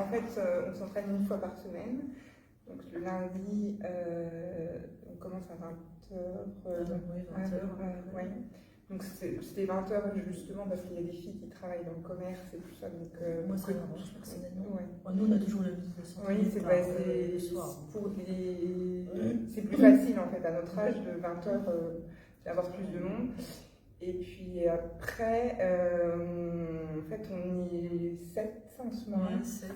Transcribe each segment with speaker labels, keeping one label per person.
Speaker 1: fait, on s'entraîne une fois par semaine. Donc le lundi, on commence à 20h. Ouais. Donc c'était 20h justement parce qu'il y a des filles qui travaillent dans le commerce et tout ça. Donc,
Speaker 2: moi, ça m'arrange personnellement.
Speaker 1: Ouais.
Speaker 2: Nous, on a toujours le
Speaker 1: oui, c'est
Speaker 2: le soir.
Speaker 1: C'est plus facile en fait à notre âge de 20h d'avoir plus de monde. Et puis après, en fait, on est 7 en ce moment.
Speaker 2: 7.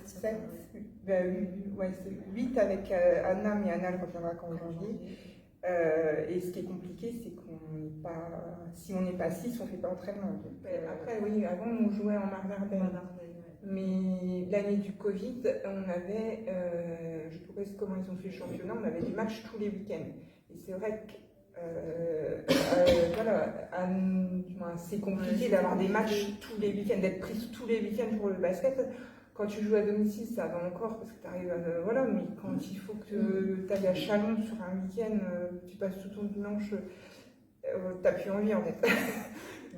Speaker 1: Ouais, c'est 8 avec Anna, mais Anna elle reviendra qu'en janvier. Et ce qui est compliqué, c'est qu'on n'est pas. Si on n'est pas 6, on ne fait pas entraînement. Après, oui, avant on jouait en Mardardelle. Mais l'année du Covid, on avait, je ne sais pas comment ils ont fait le championnat, on avait des matchs tous les week-ends. Et c'est vrai que voilà, c'est compliqué d'avoir des matchs tous les week-ends, d'être prise tous les week-ends pour le basket. Quand tu joues à domicile, ça va encore parce que tu arrives à. Voilà, mais quand il faut que tu ailles à Chalon sur un week-end, tu passes tout ton dimanche, t'as plus envie en fait.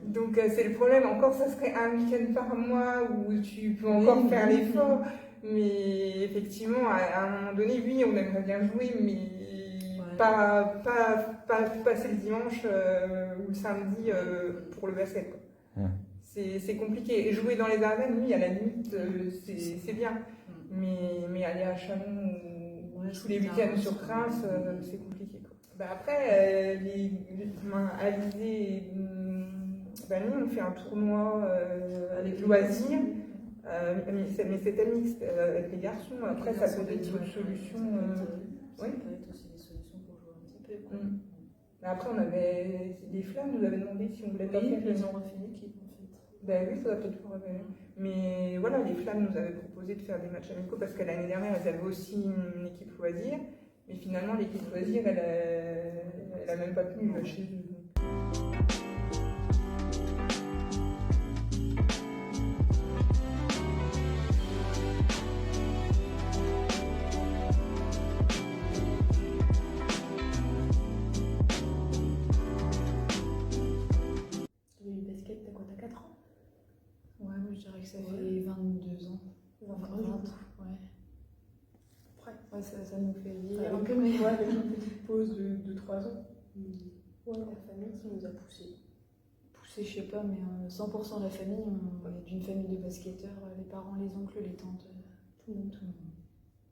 Speaker 1: Donc c'est le problème, encore ça serait un week-end par mois où tu peux encore faire l'effort. Mais effectivement, à un moment donné, oui, on aimerait bien jouer, mais pas passer le dimanche ou le samedi pour le basket, quoi. C'est compliqué. Et jouer dans les Ardennes, oui, à la limite, c'est bien. Mais aller à Chalon tous les week-ends sur Reims, c'est compliqué, quoi. Bah après, Alizé et nous, on fait un tournoi avec loisirs. Mais c'était mixte avec les garçons. Après, ça peut être une solution.
Speaker 2: Ça peut être aussi des solutions pour jouer un petit peu.
Speaker 1: Après, on avait des flammes, nous avaient demandé si on voulait pas faire.
Speaker 2: Ils ont refait l'équipe en fait.
Speaker 1: Ben oui, ça doit peut-être faire. Mais voilà, les flammes nous avaient proposé de faire des matchs amicaux parce que l'année dernière, elles avaient aussi une équipe loisir. Mais finalement, l'équipe loisir, elle a même pas tenu chez eux.
Speaker 2: Je dirais que ça fait 22 ans. 20 ans. Ouais, ça nous fait vieillir un peu, mais
Speaker 3: avec une petite pause de 3 ans. Ouais, la famille qui nous a poussés.
Speaker 2: Poussés, je sais pas, mais 100% la famille, on est d'une famille de basketteurs, les parents, les oncles, les tantes, tout le monde.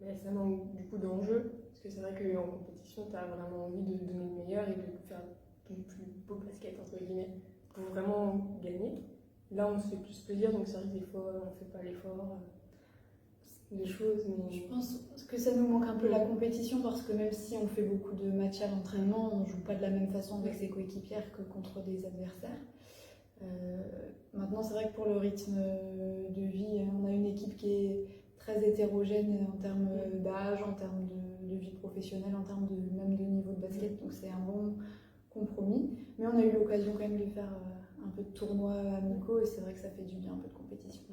Speaker 3: Mais ça manque du coup d'enjeu, parce que c'est vrai qu'en compétition, tu as vraiment envie de donner le meilleur et de faire ton plus beau basket, entre guillemets, pour vraiment gagner. Là, on se fait plus plaisir, donc c'est vrai que des fois, on ne fait pas l'effort, des choses. Mais...
Speaker 2: Je pense que ça nous manque un peu la compétition, parce que même si on fait beaucoup de matchs à l'entraînement, on ne joue pas de la même façon avec ses coéquipières que contre des adversaires. Maintenant, c'est vrai que pour le rythme de vie, on a une équipe qui est très hétérogène en termes d'âge, en termes de vie professionnelle, en termes même de niveau de basket, donc c'est un bon compromis. Mais on a eu l'occasion quand même de faire un peu de tournois amicaux et c'est vrai que ça fait du bien, un peu de compétition.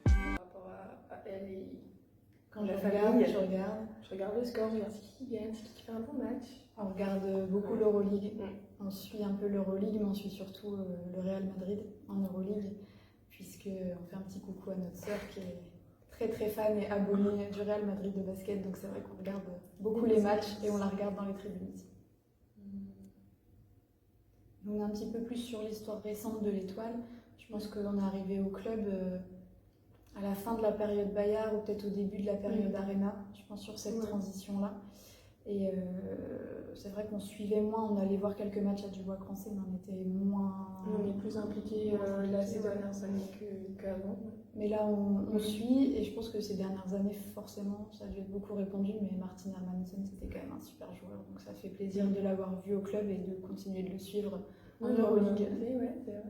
Speaker 3: Par rapport à elle et
Speaker 2: quand la famille, je
Speaker 3: regarde le score, je regarde qui gagne, qui fait un bon match.
Speaker 2: On regarde beaucoup l'Euroleague. On suit un peu l'Euroleague, mais on suit surtout le Real Madrid en Euroleague, puisqu'on fait un petit coucou à notre sœur qui est très très fan et abonnée du Real Madrid de basket, donc c'est vrai qu'on regarde beaucoup les matchs et on la regarde dans les tribunes ici. On est un petit peu plus sur l'histoire récente de l'Étoile. Je pense qu'on est arrivé au club à la fin de la période Bayard ou peut-être au début de la période Arena, je pense sur cette transition-là. Et c'est vrai qu'on suivait moins, on allait voir quelques matchs à Dubois-Crancé, mais on était moins...
Speaker 3: On est plus impliqués là ces dernières années qu'avant.
Speaker 2: Mais là, on suit, et je pense que ces dernières années, forcément, ça a dû être beaucoup répandu, mais Martin Hermansen, c'était quand même un super joueur, donc ça fait plaisir de l'avoir vu au club et de continuer de le suivre en Euroleague.
Speaker 3: Ouais, c'est vrai.